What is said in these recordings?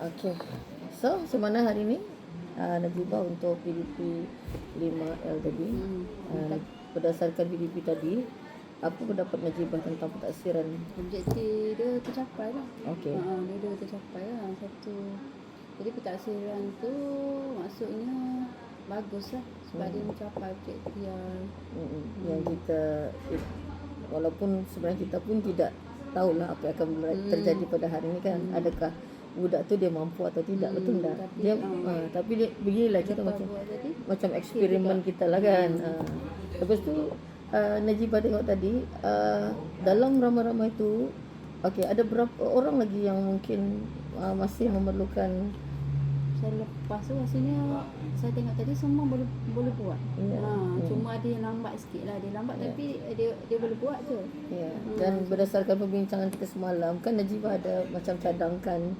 Okey. So, macam mana hari ni Najibah untuk PDP 5L tadi? Berdasarkan PDP tadi, apa pendapat Najibah tentang pentaksiran? Objektif dia tercapai lah. Okey. Dia tercapai lah. Satu. Jadi pentaksiran tu maksudnya bagus lah. Sebab dia mencapai objektif Yang kita walaupun sebenarnya kita pun tidak tahulah apa yang akan terjadi pada hari ini kan. Adakah budak tu dia mampu atau tidak, betul tak? Dia tapi dia beginilah kita macam eksperimen kita lah kan. Lepas tu Najibah tengok tadi dalam ramai-ramai tu ada berapa orang lagi yang mungkin masih memerlukan. Selepas tu rasanya saya tengok tadi semua boleh buat. Cuma ada yang lambat sikit lah. Dia lambat tapi dia boleh buat je. Dan berdasarkan perbincangan kita semalam kan, Najibah ada macam cadangkan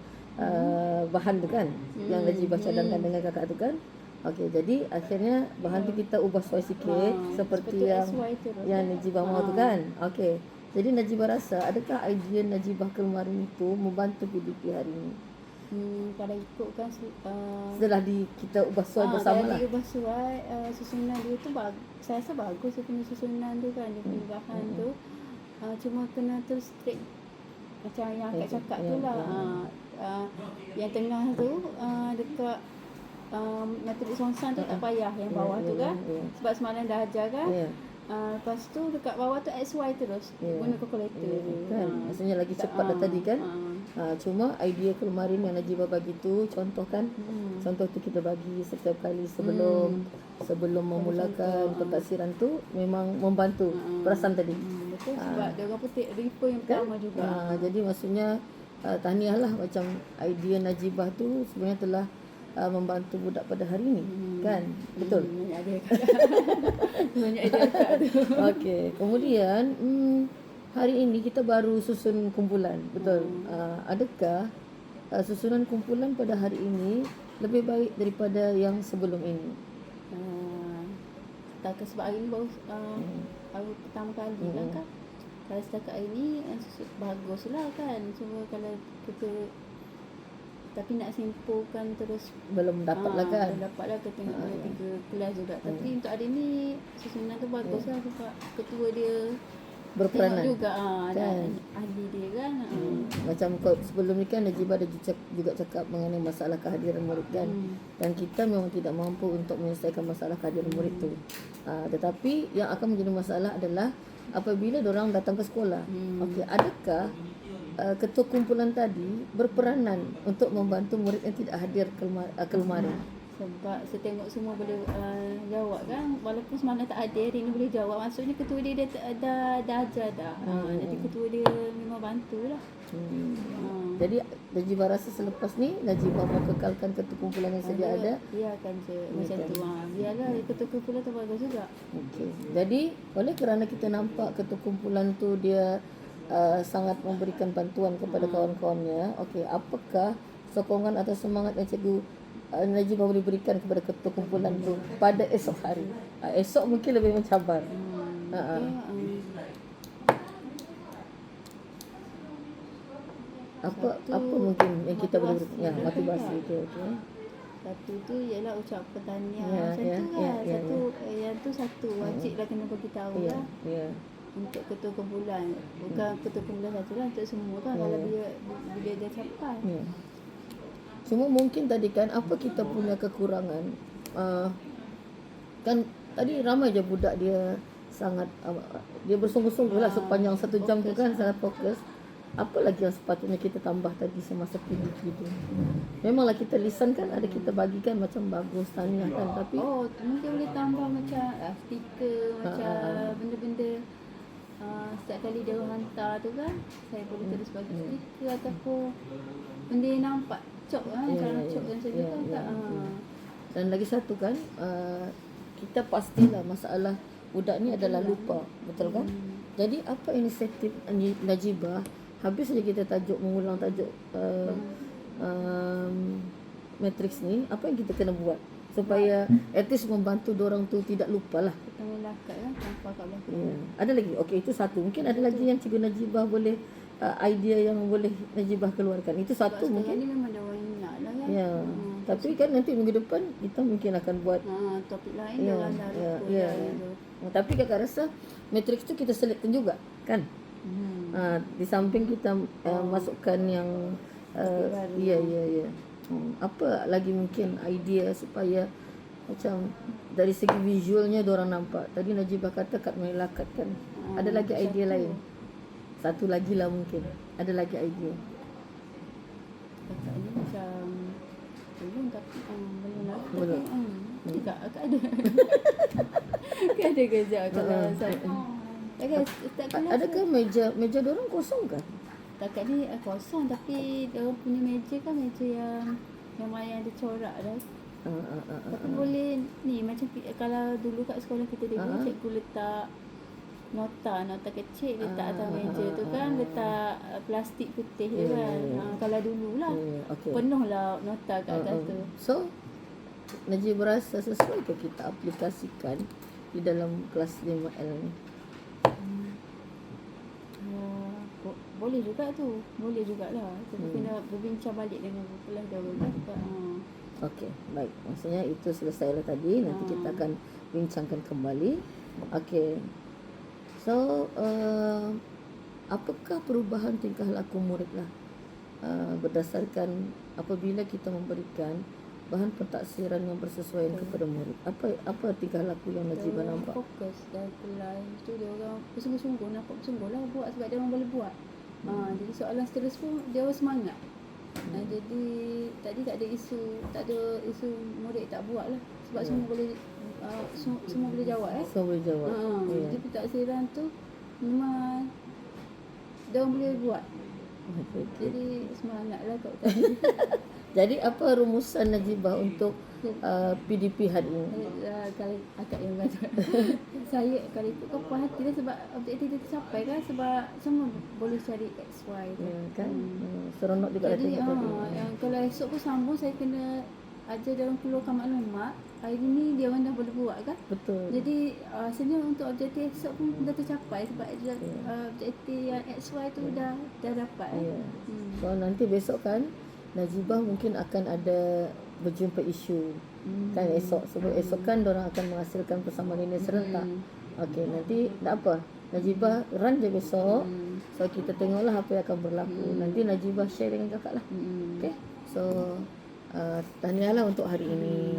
bahan tu kan, yang Najibah cadangkan dengan kakak tu kan. Okey, jadi akhirnya bahan tu kita ubah suai sikit seperti yang Najibah mahu tu kan. Okey, jadi Najibah rasa adakah idea Najibah kemarin itu membantu PDP hari ini? Kalau ikutkan setelah kita ubah suai bersama lah. Dia ubah suai, susunan dia tu saya rasa bagus dia punya susunan tu kan, dia punya bahan tu. Cuma kena terus straight macam yang akak cakap tu lah. Yang tengah tu dekat matrik Songsan tu tak payah, yang bawah tu kan. Sebab semalam dah ajar kan. Lepas tu dekat bawah tu XY terus guna kalkulator kan. Maksudnya lagi cepat dah tadi kan. Cuma idea kemarin yang Najibah bagi tu contoh kan. Contoh tu kita bagi setiap kali sebelum memulakan pentaksiran tu memang membantu. Perasan tadi. Betul, sebab dia orang petik reaper yang pertama juga. Jadi maksudnya tahniah lah, macam idea Najibah tu sebenarnya telah membantu budak pada hari ni kan. Betul. Banyak idea tu. Okey, kemudian hari ini kita baru susun kumpulan, betul. Adakah susunan kumpulan pada hari ini lebih baik daripada yang sebelum ini? Sebab hari ni baru pertama kali kan. Kalau setakat hari ni baguslah kan. Cuma kalau kita tapi nak simpulkan terus belum dapat lah kan. Belum dapat lah, kita tengok ada 3 kelas juga. Tapi untuk hari ni susunan tu bagus lah sebab ketua dia berperanan juga dan ahli dia kan. Macam sebelum ni kan Najibah ada juga cakap mengenai masalah kehadiran murid kan. Dan kita memang tidak mampu untuk menyelesaikan masalah kehadiran murid tu. Tetapi yang akan menjadi masalah adalah apabila diorang datang ke sekolah. Okey, adakah ketua kumpulan tadi berperanan untuk membantu murid yang tidak hadir kemarin? Sebab saya tengok semua boleh jawab kan. Walaupun semalam tak ada, hari ni boleh jawab. Maksudnya ketua dia dah ajar dah. Jadi ketua dia memang bantulah. Jadi Najibah rasa selepas ni Najibah mau kekalkan ketua kumpulan yang sedia ada. Biarkan je macam tu. Biarlah ketua kumpulan tu bagus juga. Okey. Jadi oleh kerana kita nampak ketua kumpulan tu dia sangat memberikan bantuan kepada kawan-kawannya. Okey, apakah sokongan atau semangat yang cikgu Najibah boleh berikan kepada ketua kumpulan tu pada esok hari? Esok mungkin lebih mencabar. Apa mungkin yang kita boleh berikan? Motivasi tu. Satu tu ialah ucapan tahniah macam tu kan. Yang tu satu wajiblah kena bagi tahu lah. Untuk ketua kumpulan, bukan ketua kumpulan satu lah, untuk semua kan. Kalau bila dia capai. Cuma mungkin tadi kan apa kita punya kekurangan, kan tadi ramai je budak dia sangat dia bersungguh-sungguh lah sepanjang 1 jam tu kan, sangat fokus. Apa lagi yang sepatutnya kita tambah tadi semasa PDP tu? Memanglah kita lisan kan, ada kita bagikan macam bagus tahniah kan, tapi mungkin boleh tambah macam stiker, macam benda-benda setiap kali dia orang hantar tu kan, saya boleh terus bagi stiker ataupun benda yang nampak cok kalau cok dan saja kan. Dan lagi satu kan, kita pastilah masalah budak ni adalah lupa, betul kan? Jadi apa inisiatif Najibah, habis saja kita mengulang tajuk matrix ni, apa yang kita kena buat supaya at least membantu dorang tu tidak lupa lah. Kita melakat kan tanpa kat belakang. Ada lagi? Okey, itu satu. Mungkin ada lagi yang Cikgu Najibah boleh idea yang boleh Najibah keluarkan. Itu satu sebab mungkin. Ni memang dia orang ingat kan. Ya. Tapi kan nanti minggu depan kita mungkin akan buat Topik lain Ya, dalam dari ya, tu. ya. Tapi kakak rasa matrix tu kita selitkan juga kan. Di samping kita masukkan yang baru. ya. Apa lagi mungkin idea supaya macam dari segi visualnya diorang nampak. Tadi Najibah kata kat melakat kan. Ada lagi idea lain. Satu lagi lah mungkin. Ada lagi idea. Kakak ni macam belum tapi belum lah. Belum. Tapi Kak ada. Kan ada kerja kalau satu. Tak kelas. Adakah meja diorang kosong kan? Kakak ni kosong tapi dia orang punya meja kan meja yang ada corak dah. Tapi boleh ni macam kalau dulu kat sekolah kita dulu cikgu letak nota kecil letak atas meja tu kan, letak plastik putih tu kan. Kalau dululah Okay. penuh lah nota kat atas tu. So Najib rasa sesuai ke kita aplikasikan di dalam kelas 5L ni? Boleh juga tu. Boleh jugalah. Tapi kena berbincang balik dengan kelas dia orang kan. Okey, baik. Maksudnya itu selesailah tadi. Nanti kita akan bincangkan kembali. Okey. So, apakah perubahan tingkah laku murid lah berdasarkan apabila kita memberikan bahan pentaksiran yang bersesuaian kepada murid? Apa tingkah laku yang Najibah nampak? Fokus dalam kelas tu dia orang bersungguh-sungguh, nampak bersungguh lah buat sebab dia orang boleh buat. Jadi soalan seterusnya dia orang semangat. Jadi tadi tak ada isu murid tak buat lah sebab semua boleh semua boleh jawab Semua boleh jawab. Jadi pentaksiran tu memang dia orang boleh buat. Okay. Jadi semangat lah kat tadi. Jadi apa rumusan Najibah untuk PDP hari ini? Kalau akak yang kata saya kalau ikut puas hati lah sebab objektif dia tercapai kan, sebab semua boleh cari XY tu. Kan? Seronok juga Jadi tengok tadi. yang kalau esok pun sambung saya kena ajar dia orang keluarkan maklumat. Hari ni dia orang dah boleh buat kan. Betul. Jadi sebenarnya untuk objektif esok pun dah tercapai sebab objektif yang XY tu dah dapat. So nanti besok kan Najibah mungkin akan ada berjumpa isu kan esok. Sebab esok kan diorang akan menghasilkan persamaan nilai serentak. Okey, nanti tak apa. Najibah run je besok. So kita tengoklah apa yang akan berlaku. Nanti Najibah share dengan kakak lah. Okey. So tahniahlah untuk hari ini.